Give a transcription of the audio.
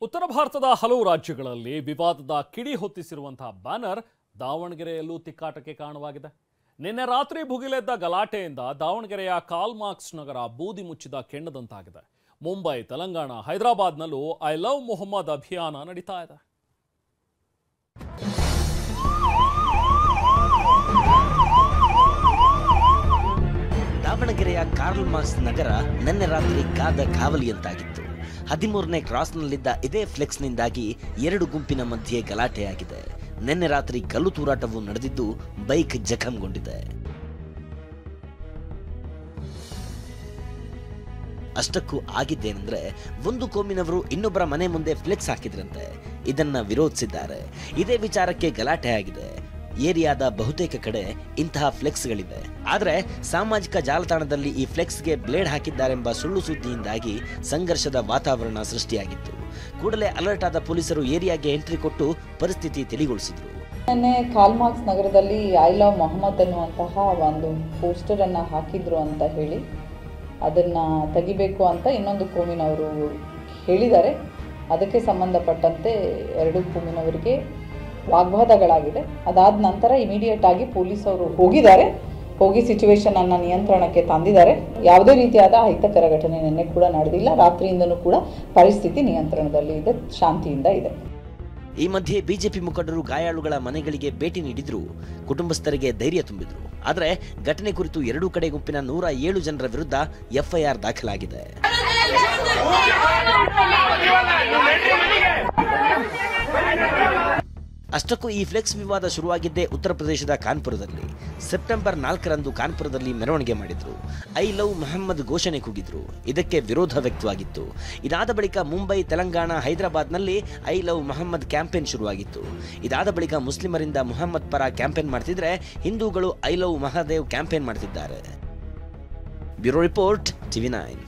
ಉತ್ತರ ಭಾರತದ ಹಲವು ರಾಜ್ಯಗಳಲ್ಲಿ ವಿವಾದದ ಕಿಡಿ ಹೊತ್ತಿಸಿರುವಂತಹ ಬ್ಯಾನರ್ ದಾವಣಗೆರೆಯಲ್ಲೂ ತಿಕ್ಕಾಟಕ್ಕೆ ಕಾರಣವಾಗಿದೆ. ನಿನ್ನೆ ರಾತ್ರಿ ಭುಗಿಲೆದ್ದ ಗಲಾಟೆಯಿಂದ ದಾವಣಗೆರೆಯ ಕಾರ್ಲ್ ಮಾರ್ಕ್ಸ್ ನಗರ ಬೂದಿ ಮುಚ್ಚಿದ ಕೆಂಡದಂತಾಗಿದೆ. ಮುಂಬೈ, ತೆಲಂಗಾಣ, ಹೈದರಾಬಾದ್ನಲ್ಲೂ ಐ ಲವ್ ಮೊಹಮ್ಮದ್ ಅಭಿಯಾನ ನಡೀತಾ ಇದೆ. ದಾವಣಗೆರೆಯ ಕಾರ್ಲ್ ಮಾರ್ಕ್ಸ್ ನಗರ ನಿನ್ನೆ ರಾತ್ರಿ ಕಾದ ಕಾವಲಿಯಂತಾಗಿತ್ತು. 13ನೇ ಕ್ರಾಸ್ನಲ್ಲಿದ್ದ ಇದೇ ಫ್ಲೆಕ್ಸ್ನಿಂದಾಗಿ ಎರಡು ಗುಂಪಿನ ಮಧ್ಯೆ ಗಲಾಟೆಯಾಗಿದೆ. ನಿನ್ನೆ ರಾತ್ರಿ ಕಲ್ಲು ತೂರಾಟವು ನಡೆದಿದ್ದು ಬೈಕ್ ಜಖಂಗೊಂಡಿದೆ. ಅಷ್ಟಕ್ಕೂ ಆಗಿದ್ದೇನೆಂದ್ರೆ, ಒಂದು ಕೋಮಿನವರು ಇನ್ನೊಬ್ಬರ ಮನೆ ಮುಂದೆ ಫ್ಲೆಕ್ಸ್ ಹಾಕಿದ್ರಂತೆ. ಇದನ್ನ ವಿರೋಧಿಸಿದ್ದಾರೆ. ಇದೇ ವಿಚಾರಕ್ಕೆ ಗಲಾಟೆ ಆಗಿದೆ. ಏರಿಯಾದ ಬಹುತೇಕ ಕಡೆ ಇಂತಹ ಫ್ಲೆಕ್ಸ್ಗಳಿವೆ. ಆದರೆ ಸಾಮಾಜಿಕ ಜಾಲತಾಣದಲ್ಲಿ ಈ ಫ್ಲೆಕ್ಸ್ಗೆ ಬ್ಲೇಡ್ ಹಾಕಿದ್ದಾರೆಂಬ ಸುಳ್ಳು ಸುದ್ದಿಯಿಂದಾಗಿ ಸಂಘರ್ಷದ ವಾತಾವರಣ ಸೃಷ್ಟಿಯಾಗಿತ್ತು. ಕೂಡಲೇ ಅಲರ್ಟ್ ಆದ ಪೊಲೀಸರು ಏರಿಯಾಗೆ ಎಂಟ್ರಿ ಕೊಟ್ಟು ಪರಿಸ್ಥಿತಿ ತಿಳಿಗೊಳಿಸಿದ್ರು. ನಿನ್ನೆ ಕಾರ್ಲ್ ಮಾರ್ಕ್ಸ್ ನಗರದಲ್ಲಿ ಐ ಲವ್ ಮೊಹಮ್ಮದ್ ಅನ್ನುವಂತಹ ಒಂದು ಪೋಸ್ಟರ್ ಅನ್ನ ಹಾಕಿದ್ರು ಅಂತ ಹೇಳಿ ಅದನ್ನ ತೆಗಿಬೇಕು ಅಂತ ಇನ್ನೊಂದು ಕೋಮಿನವರು ಹೇಳಿದ್ದಾರೆ. ಅದಕ್ಕೆ ಸಂಬಂಧಪಟ್ಟಂತೆ ಎರಡು ಕೋಮಿನವರಿಗೆ ವಾಗ್ವಾದಗಳಾಗಿದೆ. ಅದಾದ ನಂತರ ಇಮಿಡಿಯೇಟ್ ಆಗಿ ಪೊಲೀಸವರು ಹೋಗಿ ಸಿಚುವೇಶನ್ ಅನ್ನ ನಿಯಂತ್ರಣಕ್ಕೆ ತಂದಿದ್ದಾರೆ. ಯಾವುದೇ ರೀತಿಯಾದ ಅಹಿತಕರ ಘಟನೆ ನಿನ್ನೆ ಕೂಡ ನಡೆದಿಲ್ಲ. ರಾತ್ರಿಯಿಂದನೂ ಕೂಡ ಪರಿಸ್ಥಿತಿ ನಿಯಂತ್ರಣದಲ್ಲಿ ಇದೆ, ಶಾಂತಿಯಿಂದ ಇದೆ. ಈ ಮಧ್ಯೆ ಬಿಜೆಪಿ ಮುಖಂಡರು ಗಾಯಾಳುಗಳ ಮನೆಗಳಿಗೆ ಭೇಟಿ ನೀಡಿದ್ರು, ಕುಟುಂಬಸ್ಥರಿಗೆ ಧೈರ್ಯ ತುಂಬಿದ್ರು. ಆದರೆ ಘಟನೆ ಕುರಿತು ಎರಡೂ ಕಡೆ ಗುಂಪಿನ 107 ಜನರ ವಿರುದ್ಧ ಎಫ್ಐಆರ್ ದಾಖಲಾಗಿದೆ. ಅಷ್ಟಕ್ಕೂ ಈ ಫ್ಲೆಕ್ಸ್ ವಿವಾದ ಶುರುವಾಗಿದ್ದೇ ಉತ್ತರ ಪ್ರದೇಶದ ಕಾನ್ಪುರದಲ್ಲಿ. ಸೆಪ್ಟೆಂಬರ್ 4ರಂದು ಕಾನ್ಪುರದಲ್ಲಿ ಮೆರವಣಿಗೆ ಮಾಡಿದ್ರು. ಐ ಲವ್ ಮೊಹಮ್ಮದ್ ಘೋಷಣೆ ಕೂಗಿದ್ರು. ಇದಕ್ಕೆ ವಿರೋಧ ವ್ಯಕ್ತವಾಗಿತ್ತು. ಇದಾದ ಬಳಿಕ ಮುಂಬೈ, ತೆಲಂಗಾಣ, ಹೈದರಾಬಾದ್ನಲ್ಲಿ ಐ ಲವ್ ಮೊಹಮ್ಮದ್ ಕ್ಯಾಂಪೇನ್ ಶುರುವಾಗಿತ್ತು. ಇದಾದ ಬಳಿಕ ಮುಸ್ಲಿಮರಿಂದ ಮೊಹಮ್ಮದ್ ಪರ ಕ್ಯಾಂಪೇನ್ ಮಾಡ್ತಿದ್ರೆ, ಹಿಂದೂಗಳು ಐ ಲವ್ ಮಹಾದೇವ್ ಕ್ಯಾಂಪೇನ್ ಮಾಡ್ತಿದ್ದಾರೆ. Bureau report, TV9.